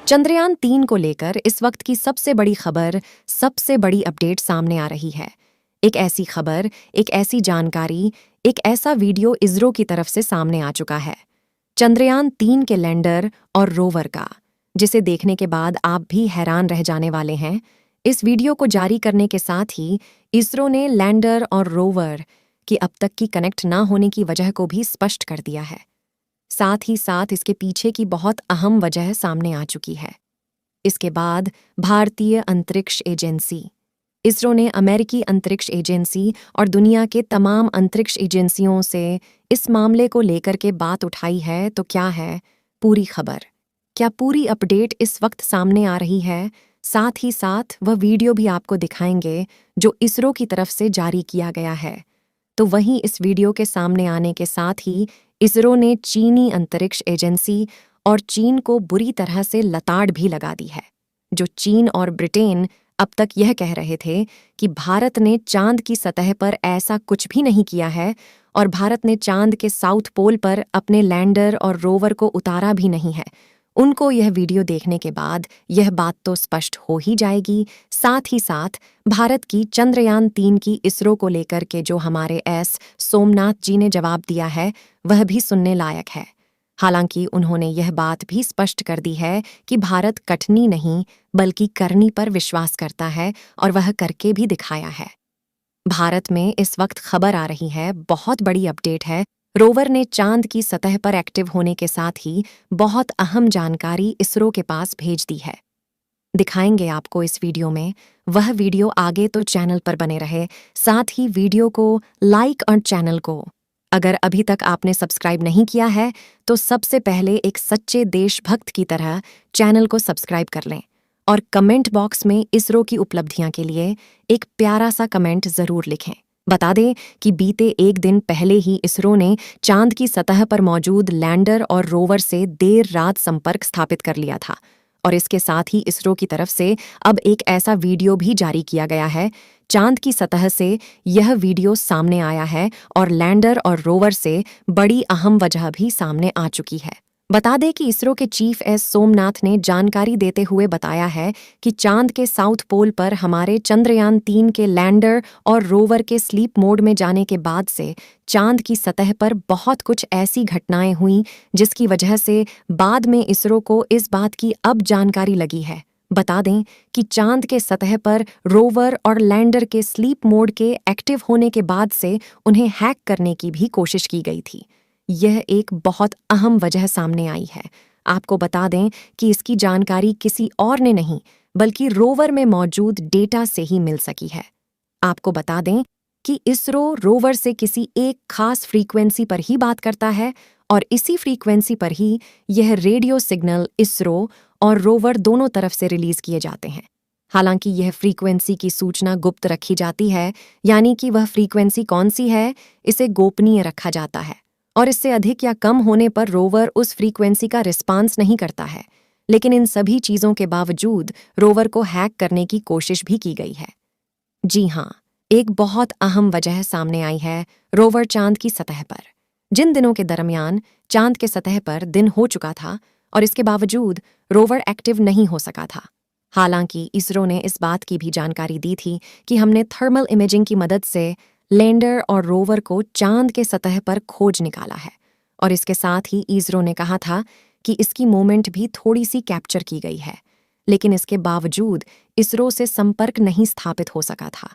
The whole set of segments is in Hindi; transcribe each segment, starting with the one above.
चंद्रयान 3 को लेकर इस वक्त की सबसे बड़ी खबर, सबसे बड़ी अपडेट सामने आ रही है। एक ऐसी खबर, एक ऐसी जानकारी, एक ऐसा वीडियो इसरो की तरफ से सामने आ चुका है। चंद्रयान 3 के लैंडर और रोवर का, जिसे देखने के बाद आप भी हैरान रह जाने वाले हैं। इस वीडियो को जारी करने के साथ ही इसरो ने लैंडर और रोवर की अब तक की कनेक्ट ना होने की वजह को भी स्पष्ट कर दिया है। साथ ही साथ इसके पीछे की बहुत अहम वजह सामने आ चुकी है। इसके बाद भारतीय अंतरिक्ष एजेंसी इसरो ने अमेरिकी अंतरिक्ष एजेंसी और दुनिया के तमाम अंतरिक्ष एजेंसियों से इस मामले को लेकर के बात उठाई है। तो क्या है पूरी खबर? क्या पूरी अपडेट इस वक्त सामने आ रही है? साथ ही साथ वह वीडियो भी आपको दिखाएंगे जो इसरो की तरफ से जारी किया गया है। तो वहीं इस वीडियो के सामने आने के साथ ही इसरो ने चीनी अंतरिक्ष एजेंसी और चीन को बुरी तरह से लताड़ भी लगा दी है। जो चीन और ब्रिटेन अब तक यह कह रहे थे कि भारत ने चांद की सतह पर ऐसा कुछ भी नहीं किया है और भारत ने चांद के साउथ पोल पर अपने लैंडर और रोवर को उतारा भी नहीं है, उनको यह वीडियो देखने के बाद यह बात तो स्पष्ट हो ही जाएगी। साथ ही साथ भारत की चंद्रयान 3 की इसरो को लेकर के जो हमारे सोमनाथ जी ने जवाब दिया है, वह भी सुनने लायक है। हालांकि उन्होंने यह बात भी स्पष्ट कर दी है कि भारत कठनी नहीं बल्कि करनी पर विश्वास करता है और वह करके भी दिखाया है। भारत में इस वक्त खबर आ रही है, बहुत बड़ी अपडेट है। रोवर ने चांद की सतह पर एक्टिव होने के साथ ही बहुत अहम जानकारी इसरो के पास भेज दी है। दिखाएंगे आपको इस वीडियो में। वह वीडियो आगे तो चैनल पर बने रहे, साथ ही वीडियो को लाइक और चैनल को अगर अभी तक आपने सब्सक्राइब नहीं किया है तो सबसे पहले एक सच्चे देशभक्त की तरह चैनल को सब्सक्राइब कर लें और कमेंट बॉक्स में इसरो की उपलब्धियां के लिए एक प्यारा सा कमेंट जरूर लिखें। बता दें कि बीते एक दिन पहले ही इसरो ने चांद की सतह पर मौजूद लैंडर और रोवर से देर रात संपर्क स्थापित कर लिया था और इसके साथ ही इसरो की तरफ से अब एक ऐसा वीडियो भी जारी किया गया है। चांद की सतह से यह वीडियो सामने आया है और लैंडर और रोवर से बड़ी अहम वजह भी सामने आ चुकी है। बता दें कि इसरो के चीफ सोमनाथ ने जानकारी देते हुए बताया है कि चांद के साउथ पोल पर हमारे चंद्रयान 3 के लैंडर और रोवर के स्लीप मोड में जाने के बाद से चांद की सतह पर बहुत कुछ ऐसी घटनाएं हुई जिसकी वजह से बाद में इसरो को इस बात की अब जानकारी लगी है। बता दें कि चांद के सतह पर रोवर और लैंडर के स्लीप मोड के एक्टिव होने के बाद से उन्हें हैक करने की भी कोशिश की गई थी। यह एक बहुत अहम वजह सामने आई है। आपको बता दें कि इसकी जानकारी किसी और ने नहीं बल्कि रोवर में मौजूद डेटा से ही मिल सकी है। आपको बता दें कि इसरो रोवर से किसी एक खास फ्रीक्वेंसी पर ही बात करता है और इसी फ्रीक्वेंसी पर ही यह रेडियो सिग्नल इसरो और रोवर दोनों तरफ से रिलीज किए जाते हैं। हालांकि यह फ्रीक्वेंसी की सूचना गुप्त रखी जाती है, यानी कि वह फ्रीक्वेंसी कौन सी है इसे गोपनीय रखा जाता है और इससे अधिक या कम होने पर रोवर उस फ्रीक्वेंसी का रिस्पांस नहीं करता है। लेकिन इन सभी चीजों के बावजूद रोवर को हैक करने की कोशिश भी की गई है। जी हाँ, एक बहुत अहम वजह सामने आई है रोवर चांद की सतह पर। जिन दिनों के दरमियान चांद के सतह पर दिन हो चुका था और इसके बावजूद रोवर एक्टिव नहीं हो सका था। हालांकि इसरो ने इस बात की भी जानकारी दी थी कि हमने थर्मल इमेजिंग की मदद से लैंडर और रोवर को चांद के सतह पर खोज निकाला है और इसके साथ ही इसरो ने कहा था कि इसकी मूवमेंट भी थोड़ी सी कैप्चर की गई है। लेकिन इसके बावजूद इसरो से संपर्क नहीं स्थापित हो सका था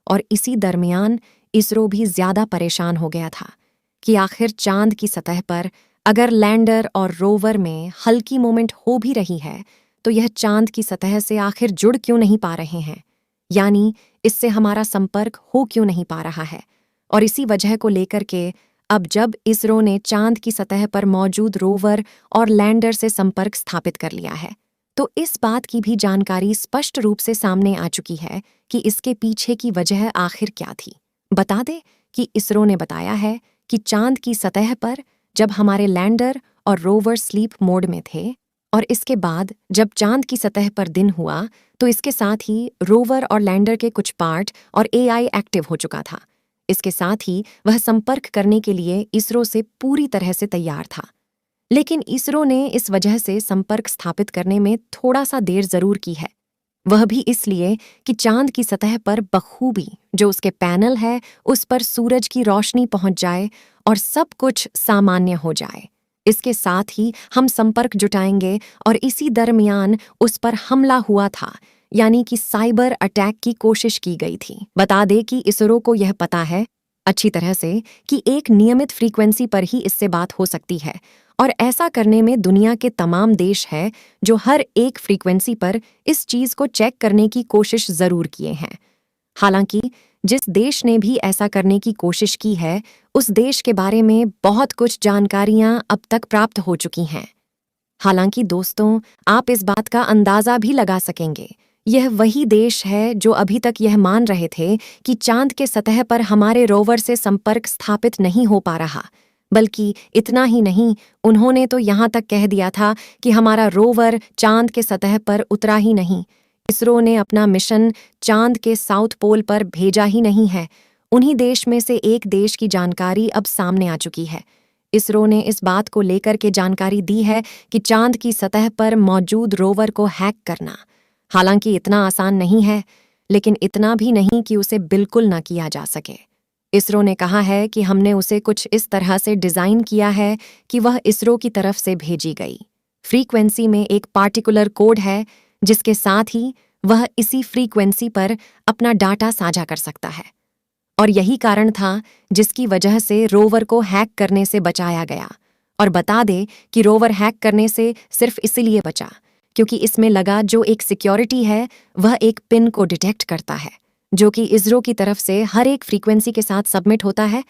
और इसी दरमियान इसरो भी ज्यादा परेशान हो गया था कि आखिर चांद की सतह पर अगर लैंडर और रोवर में हल्की मूवमेंट हो भी रही है तो यह चांद की सतह से आखिर जुड़ क्यों नहीं पा रहे हैं, यानी इससे हमारा संपर्क हो क्यों नहीं पा रहा है। और इसी वजह को लेकर के अब जब इसरो ने चांद की सतह पर मौजूद रोवर और लैंडर से संपर्क स्थापित कर लिया है तो इस बात की भी जानकारी स्पष्ट रूप से सामने आ चुकी है कि इसके पीछे की वजह आखिर क्या थी। बता दें कि इसरो ने बताया है कि चांद की सतह पर जब हमारे लैंडर और रोवर स्लीप मोड में थे और इसके बाद जब चांद की सतह पर दिन हुआ तो इसके साथ ही रोवर और लैंडर के कुछ पार्ट और एआई एक्टिव हो चुका था। इसके साथ ही वह संपर्क करने के लिए इसरो से पूरी तरह से तैयार था। लेकिन इसरो ने इस वजह से संपर्क स्थापित करने में थोड़ा सा देर जरूर की है। वह भी इसलिए कि चांद की सतह पर बखूबी जो उसके पैनल है उस पर सूरज की रोशनी पहुंच जाए और सब कुछ सामान्य हो जाए। इसके साथ ही हम संपर्क जुटाएंगे और इसी दरमियान उस पर हमला हुआ था, यानी कि साइबर अटैक की कोशिश की गई थी। बता दे कि इसरो को यह पता है अच्छी तरह से कि एक नियमित फ्रीक्वेंसी पर ही इससे बात हो सकती है, और ऐसा करने में दुनिया के तमाम देश हैं जो हर एक फ्रीक्वेंसी पर इस चीज को चेक करने की कोशिश जरूर किए हैं। हालांकि जिस देश ने भी ऐसा करने की कोशिश की है उस देश के बारे में बहुत कुछ जानकारियां अब तक प्राप्त हो चुकी हैं। हालांकि दोस्तों, आप इस बात का अंदाजा भी लगा सकेंगे, यह वही देश है जो अभी तक यह मान रहे थे कि चांद के सतह पर हमारे रोवर से संपर्क स्थापित नहीं हो पा रहा। बल्कि इतना ही नहीं, उन्होंने तो यहाँ तक कह दिया था कि हमारा रोवर चांद के सतह पर उतरा ही नहीं, इसरो ने अपना मिशन चांद के साउथ पोल पर भेजा ही नहीं है। उन्हीं देश में से एक देश की जानकारी अब सामने आ चुकी है। इसरो ने इस बात को लेकर के जानकारी दी है कि चांद की सतह पर मौजूद रोवर को हैक करना, हालांकि इतना आसान नहीं है, लेकिन इतना भी नहीं कि उसे बिल्कुल ना किया जा सके। इसरो ने कहा है कि हमने उसे कुछ इस तरह से डिजाइन किया है कि वह इसरो की तरफ से भेजी गई फ्रीक्वेंसी में एक पार्टिकुलर कोड है, जिसके साथ ही वह इसी फ्रीक्वेंसी पर अपना डाटा साझा कर सकता है। और यही कारण था जिसकी वजह से रोवर को हैक करने से बचाया गया। और बता दे कि रोवर हैक करने से सिर्फ इसलिए बचा क्योंकि इसमें लगा जो एक सिक्योरिटी है वह एक पिन को डिटेक्ट करता है, जो कि इसरो की तरफ से हर एक फ्रीक्वेंसी के साथ सबमिट होता है,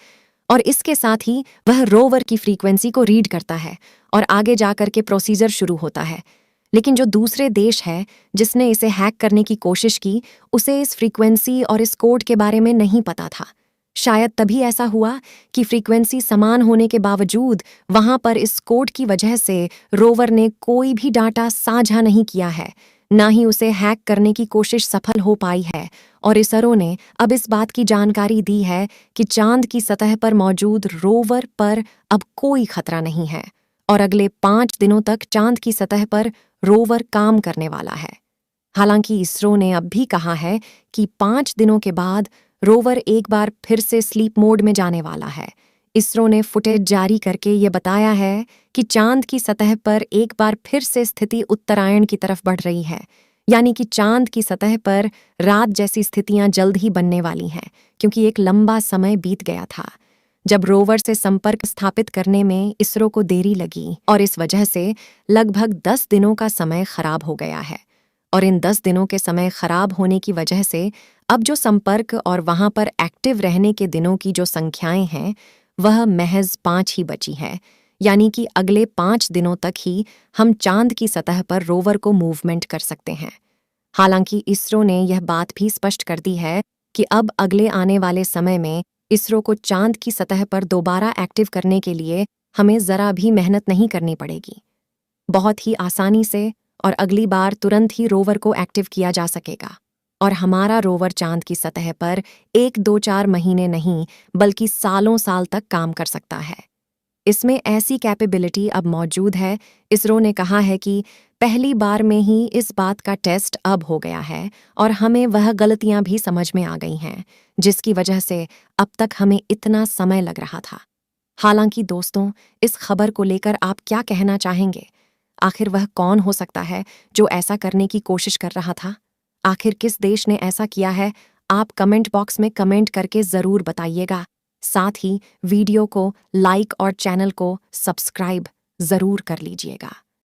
और इसके साथ ही वह रोवर की फ्रीक्वेंसी को रीड करता है और आगे जाकर के प्रोसीजर शुरू होता है। लेकिन जो दूसरे देश है जिसने इसे हैक करने की कोशिश की, उसे इस फ्रीक्वेंसी और इस कोड के बारे में नहीं पता था। शायद तभी ऐसा हुआ कि फ्रीक्वेंसी समान होने के बावजूद वहां पर इस कोड की वजह से रोवर ने कोई भी डाटा साझा नहीं किया है, ना ही उसे हैक करने की कोशिश सफल हो पाई है। और इसरो ने अब इस बात की जानकारी दी है कि चांद की सतह पर मौजूद रोवर पर अब कोई खतरा नहीं है और अगले 5 दिनों तक चांद की सतह पर रोवर काम करने वाला है। हालांकि इसरो ने अब भी कहा है कि 5 दिनों के बाद रोवर एक बार फिर से स्लीप मोड में जाने वाला है। इसरो ने फुटेज जारी करके ये बताया है कि चांद की सतह पर एक बार फिर से स्थिति उत्तरायण की तरफ बढ़ रही है, यानी कि चांद की सतह पर रात जैसी स्थितियां जल्द ही बनने वाली हैं, क्योंकि एक लंबा समय बीत गया था जब रोवर से संपर्क स्थापित करने में इसरो को देरी लगी, और इस वजह से लगभग 10 दिनों का समय खराब हो गया है। और इन 10 दिनों के समय खराब होने की वजह से अब जो संपर्क और वहां पर एक्टिव रहने के दिनों की जो संख्याएं हैं वह महज 5 ही बची हैं, यानी कि अगले 5 दिनों तक ही हम चांद की सतह पर रोवर को मूवमेंट कर सकते हैं। हालांकि इसरो ने यह बात भी स्पष्ट कर दी है कि अब अगले आने वाले समय में इसरो को चांद की सतह पर दोबारा एक्टिव करने के लिए हमें जरा भी मेहनत नहीं करनी पड़ेगी। बहुत ही आसानी से और अगली बार तुरंत ही रोवर को एक्टिव किया जा सकेगा, और हमारा रोवर चांद की सतह पर 1-2-4 महीने नहीं बल्कि सालों साल तक काम कर सकता है। इसमें ऐसी कैपेबिलिटी अब मौजूद है। इसरो ने कहा है कि पहली बार में ही इस बात का टेस्ट अब हो गया है और हमें वह गलतियां भी समझ में आ गई हैं जिसकी वजह से अब तक हमें इतना समय लग रहा था। हालांकि दोस्तों, इस खबर को लेकर आप क्या कहना चाहेंगे? आखिर वह कौन हो सकता है जो ऐसा करने की कोशिश कर रहा था? आखिर किस देश ने ऐसा किया है? आप कमेंट बॉक्स में कमेंट करके ज़रूर बताइएगा। साथ ही वीडियो को लाइक और चैनल को सब्सक्राइब ज़रूर कर लीजिएगा।